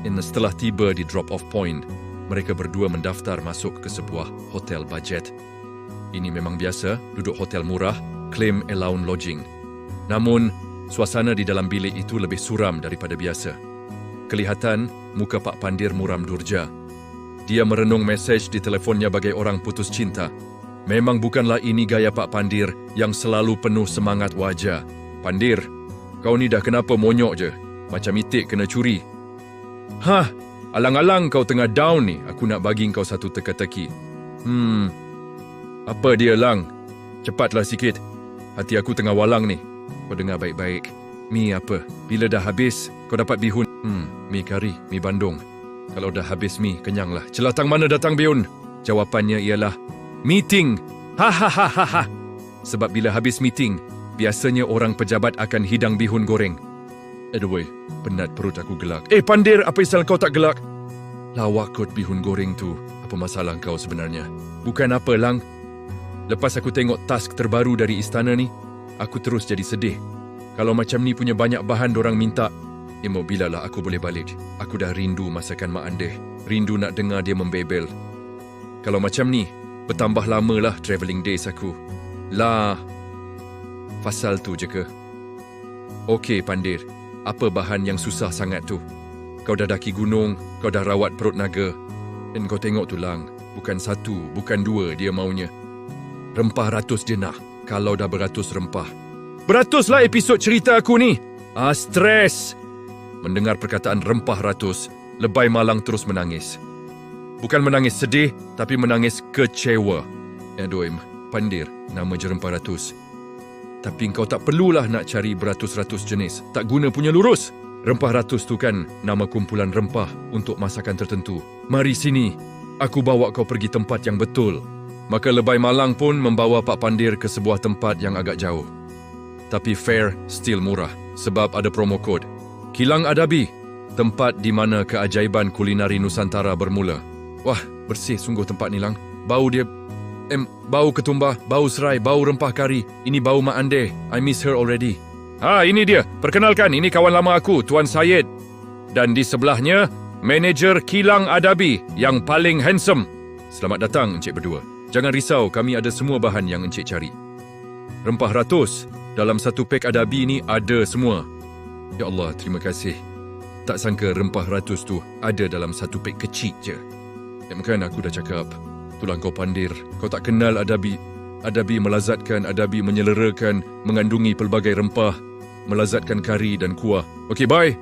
Setelah tiba di drop-off point, mereka berdua mendaftar masuk ke sebuah hotel bajet. Ini memang biasa, duduk hotel murah, claim allowance lodging. Namun, suasana di dalam bilik itu lebih suram daripada biasa. Kelihatan muka Pak Pandir muram durja. Dia merenung mesej di telefonnya bagai orang putus cinta. Memang bukanlah ini gaya Pak Pandir yang selalu penuh semangat wajah. Pandir, kau ni dah kenapa monyok je? Macam itik kena curi. Hah, alang-alang kau tengah down ni, aku nak bagi kau satu teka-teki. Apa dia, Lang? Cepatlah sikit. Hati aku tengah walang ni. Kau dengar baik-baik. Mi apa? Bila dah habis, kau dapat bihun. Mi kari, mi Bandung. Kalau dah habis mi, kenyanglah. Celatang mana datang bihun? Jawapannya ialah, meeting. Ha. Sebab bila habis meeting, biasanya orang pejabat akan hidang bihun goreng. Aduh, penat perut aku gelak. Pandir, apa isal kau tak gelak? Lawak kot bihun goreng tu. Apa masalah kau sebenarnya? Bukan apa, Lang. Lepas aku tengok task terbaru dari istana ni, aku terus jadi sedih. Kalau macam ni punya banyak bahan dorang minta, mau bilalah aku boleh balik. Aku dah rindu masakan Mak Andeh. Rindu nak dengar dia membebel. Kalau macam ni, bertambah lamalah travelling days aku. Lah, pasal tu je ke? Okey, Pandir. Apa bahan yang susah sangat tu? Kau dah daki gunung, kau dah rawat perut naga. Dan kau tengok tu, Lang. Bukan satu, bukan dua dia maunya. Rempah ratus je nak. Kalau dah beratus rempah. Beratuslah episod cerita aku ni. Stres. Mendengar perkataan rempah ratus, Lebay Malang terus menangis. Bukan menangis sedih, tapi menangis kecewa. Aduh, Pandir, nama je rempah ratus. Tapi kau tak perlulah nak cari beratus-ratus jenis. Tak guna punya lurus. Rempah ratus tu kan nama kumpulan rempah untuk masakan tertentu. Mari sini. Aku bawa kau pergi tempat yang betul. Maka Lebay Malang pun membawa Pak Pandir ke sebuah tempat yang agak jauh. Tapi fare still murah sebab ada promo kod. Kilang Adabi, tempat di mana keajaiban kulinari Nusantara bermula. Wah, bersih sungguh tempat ni, Lang. Bau dia... bau ketumbar, bau serai, bau rempah kari. Ini bau Mak Andeh. I miss her already. Ini dia. Perkenalkan, ini kawan lama aku, Tuan Syed. Dan di sebelahnya, manager Kilang Adabi yang paling handsome. Selamat datang, Encik berdua. Jangan risau, kami ada semua bahan yang Encik cari. Rempah ratus. Dalam satu pek Adabi ni ada semua. Ya Allah, terima kasih. Tak sangka rempah ratus tu ada dalam satu pek kecil je. Kan aku dah cakap. Itulah kau, Pandir. Kau tak kenal Adabi. Adabi melazatkan, Adabi menyelerakan, mengandungi pelbagai rempah, melazatkan kari dan kuah. Okey, bye.